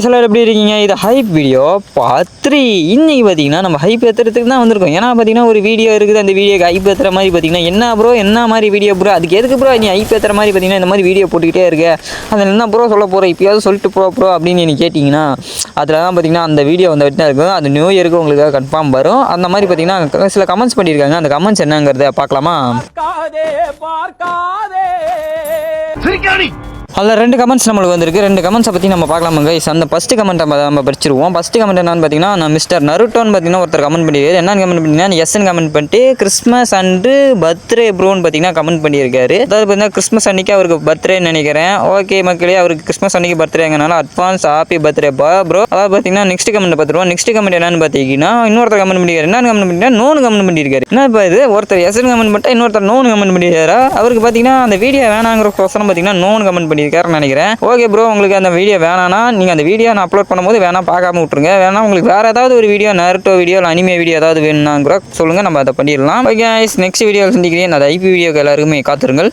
எல்லாரும் எப்படி இருக்கீங்க? இது ஹைப் வீடியோ பார்ட் 3. இன்னைக்கு பார்த்தீங்கன்னா நம்ம ஹைப் ஏற்றுறதுக்கு தான் வந்திருக்கோம். ஏன்னா பார்த்தீங்கன்னா ஒரு வீடியோ இருக்குது, அந்த வீடியோக்கு ஹைப் ஏற்றுற மாதிரி பார்த்தீங்கன்னா என்ன ப்ரோ என்ன மாதிரி வீடியோ ப்ரோ, அதுக்கு எதுக்கு ப்ரோ நீ ஹைப் ஏற்றுற மாதிரி பார்த்தீங்கன்னா இந்த மாதிரி வீடியோ போட்டுக்கிட்டே இருக்க, அதில் என்ன ப்ரோ சொல்ல போகிற, இப்போயாவது சொல்லிட்டு ப்ரோ அப்படின்னு நீ கேட்டிங்கன்னா அதில் தான் பார்த்தீங்கன்னா அந்த வீடியோ வந்துட்டு தான் இருக்கும். அது நியூ இயருக்கு உங்களுக்கு கன்ஃபார்ம் வரும். அந்த மாதிரி பார்த்தீங்கன்னா சில கமெண்ட்ஸ் பண்ணியிருக்காங்க. அந்த கமெண்ட்ஸ் என்னங்கிறத பார்க்கலாமா? அதில் 2 கமெண்ட்ஸ் நம்மளுக்கு வந்திருக்கு. 2 கமெண்ட்ஸை பற்றி நம்ம பார்க்கலாமா கைஸ்? அந்த ஃபஸ்ட்டு கமெண்ட் நம்ம படிச்சிருவோம். ஃபஸ்ட்டு கமெண்ட் என்னன்னு பார்த்தீங்கன்னா, நான் மிஸ்டர் நருட்டோன்னு பார்த்தீங்கன்னா ஒருத்தர் கமெண்ட் பண்ணியிருக்காரு. என்னன்னு கமெண்ட் பண்ணிங்கன்னா எஸ்ன்னு கமெண்ட் பண்ணிட்டு கிறிஸ்மஸ் அண்டு பர்த்டே ப்ரோன்னு பார்த்தீங்கன்னா கமெண்ட் பண்ணியிருக்காரு. அதாவது பார்த்தீங்கன்னா கிறிஸ்மஸ் அன்றைக்கி அவருக்கு பர்த்டேன்னு நினைக்கிறேன். ஓகே மக்களே, அவருக்கு கிறிஸ்மஸ் அன்றைக்கி பர்த்டேங்கனால அட்வான்ஸ் ஹாப்பி பர்த்டே ப்ரோ. அதாவது பார்த்தீங்கன்னா நெக்ஸ்ட் கமெண்ட் பார்த்துருவோம். நெக்ஸ்ட் கமெண்ட் என்னன்னு பார்த்தீங்கன்னா இன்னொருத்தர் கமெண்ட் பண்ணியிருக்காரு. என்னன்னு கமெண்ட் பண்ணிட்டா நோன்னு கமெண்ட் பண்ணியிருக்காரு. என்ன இப்போ இது, ஒருத்தர் எஸ்ன்னு கமெண்ட் பண்ணிட்டா இன்னொருத்தர் நோன்னு கமெண்ட் பண்ணியிருக்காரு. அவருக்கு பார்த்தீங்கன்னா அந்த வீடியோ வேணாங்கிற கோசரம் பார்த்தீங்கன்னா நோன்னு கமெண்ட் பண்ணியிருக்காருன்னு நினைக்கிறேன். ஓகே ப்ரோ, உங்களுக்கு அந்த வீடியோ வேணானா நீங்கள் அந்த வீடியோ நான் அப்லோட் பண்ணும்போது வேணா பார்க்காம விட்ருங்க. வேணா உங்களுக்கு வேறு ஏதாவது ஒரு வீடியோ, நருட்டோ வீடியோ இல்லை அனிமே வீடியோ ஏதாவது வேணும்னா கூட சொல்லுங்கள், நம்ம அதை பண்ணிடலாம். ஓகே, நெக்ஸ்ட் வீடியோ சந்திக்கிறேன். அந்த ஐபி வீடியோக்கு எல்லாருக்குமே காத்துருங்கள்.